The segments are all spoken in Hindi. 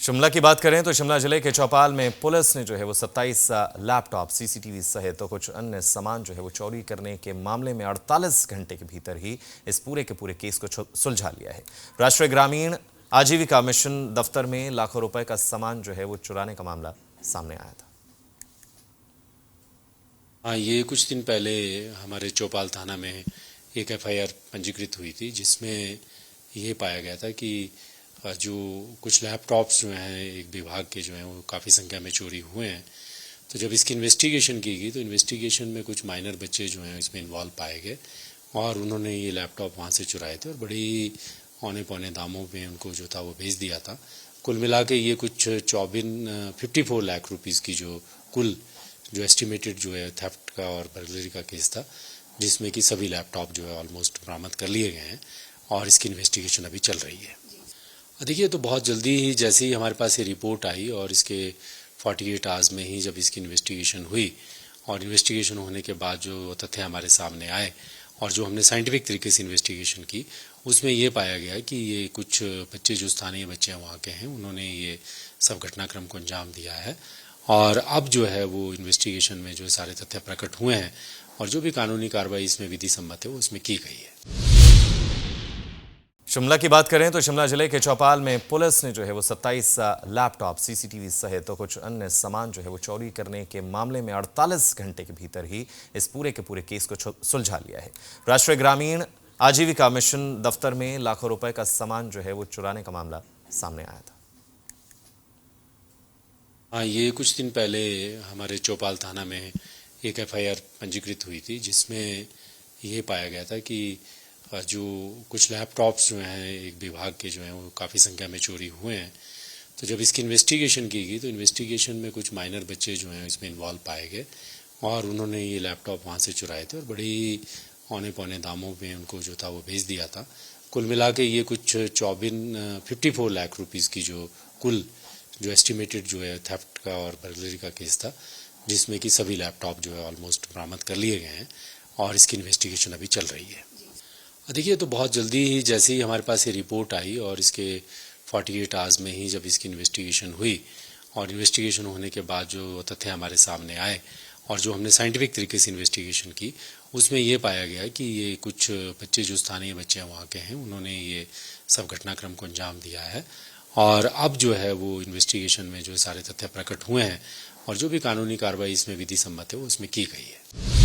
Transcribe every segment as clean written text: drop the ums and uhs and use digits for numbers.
शिमला की बात करें तो शिमला जिले के चौपाल में पुलिस ने जो है वो 27 लैपटॉप, सीसीटीवी सहित तो कुछ अन्य सामान जो है वो चोरी करने के मामले में 48 घंटे के भीतर ही इस पूरे के पूरे केस को सुलझा लिया है। राष्ट्रीय ग्रामीण आजीविका मिशन दफ्तर में लाखों रुपए का सामान जो है वो चुराने का मामला सामने आया था। हाँ, ये कुछ दिन पहले हमारे चौपाल थाना में एक एफआईआर पंजीकृत हुई थी, जिसमें ये पाया गया था कि जो कुछ लैपटॉप्स जो हैं एक विभाग के जो हैं वो काफ़ी संख्या में चोरी हुए हैं। तो जब इसकी इन्वेस्टिगेशन की गई तो इन्वेस्टिगेशन में कुछ माइनर बच्चे जो हैं इसमें इन्वॉल्व पाए गए और उन्होंने ये लैपटॉप वहाँ से चुराए थे और बड़ी औने पौने दामों में उनको जो था वो भेज दिया था। कुल मिला के ये कुछ 54 लाख रुपीज़ की जो कुल जो एस्टिमेटेड जो है थेफ्ट का और बर्गलरी का केस था, जिसमें कि सभी लैपटॉप जो है ऑलमोस्ट बरामद कर लिए गए हैं और इसकी इन्वेस्टिगेशन अभी चल रही है। देखिए, तो बहुत जल्दी ही जैसे ही हमारे पास ये रिपोर्ट आई और इसके 48 आवर्स में ही जब इसकी इन्वेस्टिगेशन हुई और इन्वेस्टिगेशन होने के बाद जो तथ्य हमारे सामने आए और जो हमने साइंटिफिक तरीके से इन्वेस्टिगेशन की, उसमें ये पाया गया कि ये कुछ बच्चे जो स्थानीय बच्चे वहाँ के हैं, उन्होंने ये सब घटनाक्रम को अंजाम दिया है और अब जो है वो इन्वेस्टिगेशन में जो सारे तथ्य प्रकट हुए हैं और जो भी कानूनी कार्रवाई इसमें विधि सम्मत है वो उसमें की गई है। शिमला की बात करें तो शिमला जिले के चौपाल में पुलिस ने जो है वो 27 लैपटॉप, सीसीटीवी सहित तो कुछ अन्य सामान जो है वो चोरी करने के मामले में 48 घंटे के भीतर ही इस पूरे के पूरे केस को सुलझा लिया है। राष्ट्रीय ग्रामीण आजीविका मिशन दफ्तर में लाखों रुपए का सामान जो है वो चुराने का मामला सामने आया था। हाँ, ये कुछ दिन पहले हमारे चौपाल थाना में एक एफआईआर पंजीकृत हुई थी, जिसमें ये पाया गया था कि जो कुछ लैपटॉप्स जो हैं एक विभाग के जो हैं वो काफ़ी संख्या में चोरी हुए हैं। तो जब इसकी इन्वेस्टिगेशन की गई तो इन्वेस्टिगेशन में कुछ माइनर बच्चे जो हैं इसमें इन्वॉल्व पाए गए और उन्होंने ये लैपटॉप वहाँ से चुराए थे और बड़ी औने पौने दामों में उनको जो था वो भेज दिया था। कुल मिला के ये कुछ 54 लाख रुपीज़ की जो कुल जो एस्टिमेटेड जो है थेफ्ट का और बर्गलरी का केस था, जिसमें कि सभी लैपटॉप जो है ऑलमोस्ट बरामद कर लिए गए हैं और इसकी इन्वेस्टिगेशन अभी चल रही है। देखिए, तो बहुत जल्दी ही जैसे ही हमारे पास ये रिपोर्ट आई और इसके 48 आवर्स में ही जब इसकी इन्वेस्टिगेशन हुई और इन्वेस्टिगेशन होने के बाद जो तथ्य हमारे सामने आए और जो हमने साइंटिफिक तरीके से इन्वेस्टिगेशन की, उसमें ये पाया गया कि ये कुछ बच्चे जो स्थानीय बच्चे वहाँ के हैं, उन्होंने ये सब घटनाक्रम को अंजाम दिया है और अब जो है वो इन्वेस्टिगेशन में जो सारे तथ्य प्रकट हुए हैं और जो भी कानूनी कार्रवाई इसमें विधि सम्मत है वो उसमें की गई है।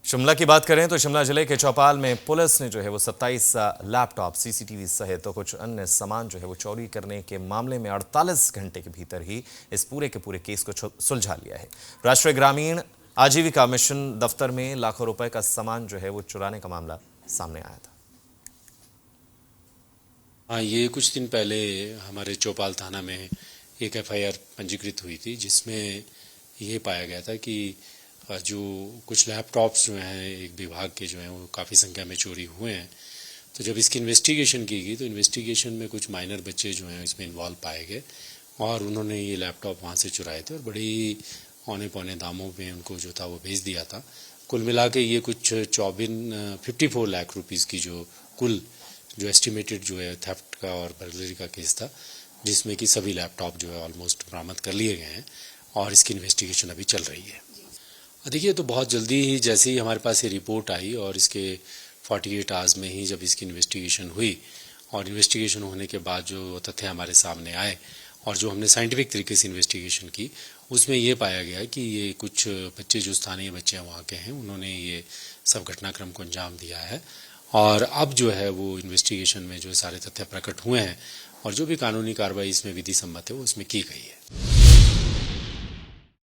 शिमला की बात करें तो शिमला जिले के चौपाल में पुलिस ने जो है वो 27 लैपटॉप, सीसीटीवी सहित तो कुछ अन्य सामान जो है वो चोरी करने के मामले में 48 घंटे के भीतर ही इस पूरे के पूरे केस को सुलझा लिया है। राष्ट्रीय ग्रामीण आजीविका मिशन दफ्तर में लाखों रुपए का सामान जो है वो चुराने का मामला सामने आया था। हाँ, ये कुछ दिन पहले हमारे चौपाल थाना में एक एफआईआर पंजीकृत हुई थी, जिसमें ये पाया गया था कि जो कुछ लैपटॉप्स जो हैं एक विभाग के जो हैं वो काफ़ी संख्या में चोरी हुए हैं। तो जब इसकी इन्वेस्टिगेशन की गई तो इन्वेस्टिगेशन में कुछ माइनर बच्चे जो हैं इसमें इन्वॉल्व पाए गए और उन्होंने ये लैपटॉप वहाँ से चुराए थे और बड़ी औने पौने दामों में उनको जो था वो भेज दिया था। कुल मिला के ये कुछ 54 लाख रुपीज़ की जो कुल जो एस्टिमेटेड जो है थेफ्ट का और बर्गलरी का केस था, जिसमें कि सभी लैपटॉप जो है ऑलमोस्ट बरामद कर लिए गए हैं और इसकी इन्वेस्टिगेशन अभी चल रही है। देखिए, तो बहुत जल्दी ही जैसे ही हमारे पास ये रिपोर्ट आई और इसके 48 आवर्स में ही जब इसकी इन्वेस्टिगेशन हुई और इन्वेस्टिगेशन होने के बाद जो तथ्य हमारे सामने आए और जो हमने साइंटिफिक तरीके से इन्वेस्टिगेशन की, उसमें ये पाया गया कि ये कुछ बच्चे जो स्थानीय बच्चे वहाँ के हैं, उन्होंने ये सब घटनाक्रम को अंजाम दिया है और अब जो है वो इन्वेस्टिगेशन में जो सारे तथ्य प्रकट हुए हैं और जो भी कानूनी कार्रवाई इसमें विधि सम्मत है वो उसमें की गई है।